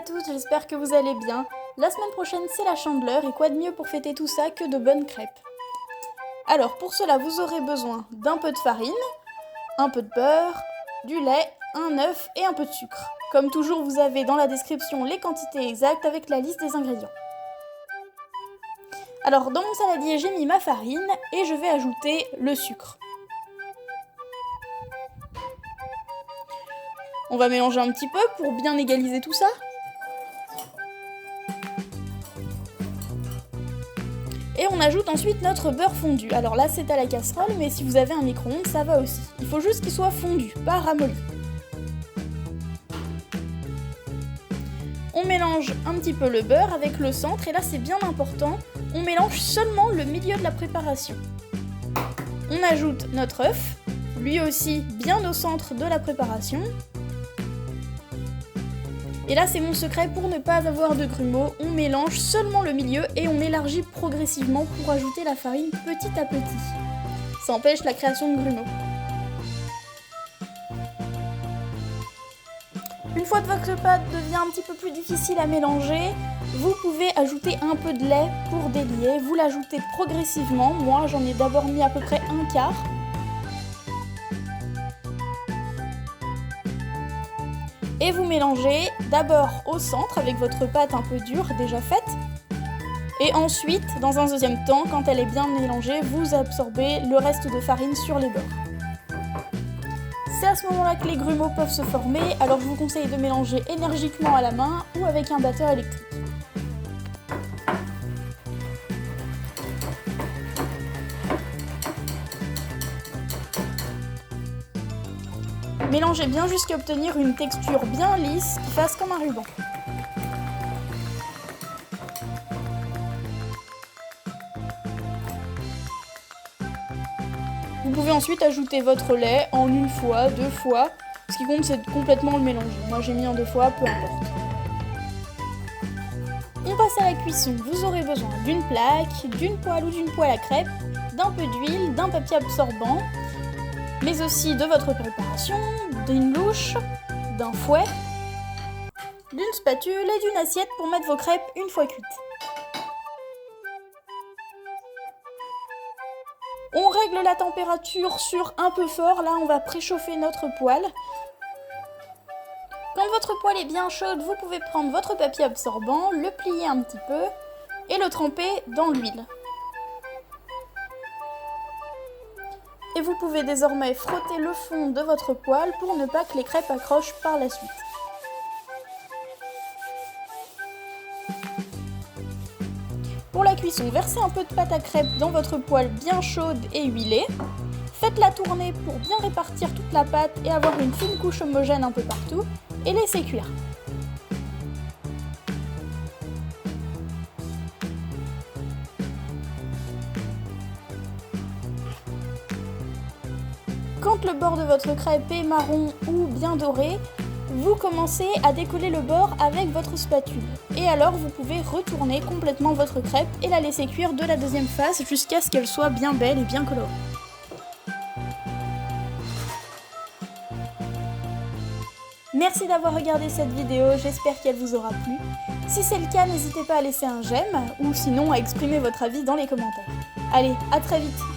tous, j'espère que vous allez bien. La semaine prochaine c'est la Chandeleur et quoi de mieux pour fêter tout ça que de bonnes crêpes. Alors pour cela vous aurez besoin d'un peu de farine, un peu de beurre, du lait, un œuf et un peu de sucre. Comme toujours vous avez dans la description les quantités exactes avec la liste des ingrédients. Alors dans mon saladier j'ai mis ma farine et je vais ajouter le sucre. On va mélanger un petit peu pour bien égaliser tout ça. Et on ajoute ensuite notre beurre fondu. Alors là c'est à la casserole, mais si vous avez un micro-ondes ça va aussi. Il faut juste qu'il soit fondu, pas ramolli. On mélange un petit peu le beurre avec le centre, et là c'est bien important, on mélange seulement le milieu de la préparation. On ajoute notre œuf, lui aussi bien au centre de la préparation. Et là c'est mon secret pour ne pas avoir de grumeaux, on mélange seulement le milieu et on élargit progressivement pour ajouter la farine petit à petit. Ça empêche la création de grumeaux. Une fois que votre pâte devient un petit peu plus difficile à mélanger, vous pouvez ajouter un peu de lait pour délier. Vous l'ajoutez progressivement, moi j'en ai d'abord mis à peu près un quart. Et vous mélangez d'abord au centre avec votre pâte un peu dure déjà faite. Et ensuite, dans un deuxième temps, quand elle est bien mélangée, vous absorbez le reste de farine sur les bords. C'est à ce moment-là que les grumeaux peuvent se former, alors je vous conseille de mélanger énergiquement à la main ou avec un batteur électrique. Mélangez bien jusqu'à obtenir une texture bien lisse qui fasse comme un ruban. Vous pouvez ensuite ajouter votre lait en une fois, deux fois. Ce qui compte, c'est complètement le mélanger. Moi, j'ai mis en deux fois, peu importe. On passe à la cuisson. Vous aurez besoin d'une plaque, d'une poêle ou d'une poêle à crêpes, d'un peu d'huile, d'un papier absorbant, mais aussi de votre préparation, d'une louche, d'un fouet, d'une spatule et d'une assiette pour mettre vos crêpes une fois cuites. On règle la température sur un peu fort, là on va préchauffer notre poêle. Quand votre poêle est bien chaude, vous pouvez prendre votre papier absorbant, le plier un petit peu et le tremper dans l'huile. Et vous pouvez désormais frotter le fond de votre poêle pour ne pas que les crêpes accrochent par la suite. Pour la cuisson, versez un peu de pâte à crêpes dans votre poêle bien chaude et huilée. Faites-la tourner pour bien répartir toute la pâte et avoir une fine couche homogène un peu partout, et laissez cuire. Quand le bord de votre crêpe est marron ou bien doré, vous commencez à décoller le bord avec votre spatule. Et alors vous pouvez retourner complètement votre crêpe et la laisser cuire de la deuxième face jusqu'à ce qu'elle soit bien belle et bien colorée. Merci d'avoir regardé cette vidéo, j'espère qu'elle vous aura plu. Si c'est le cas, n'hésitez pas à laisser un j'aime ou sinon à exprimer votre avis dans les commentaires. Allez, à très vite!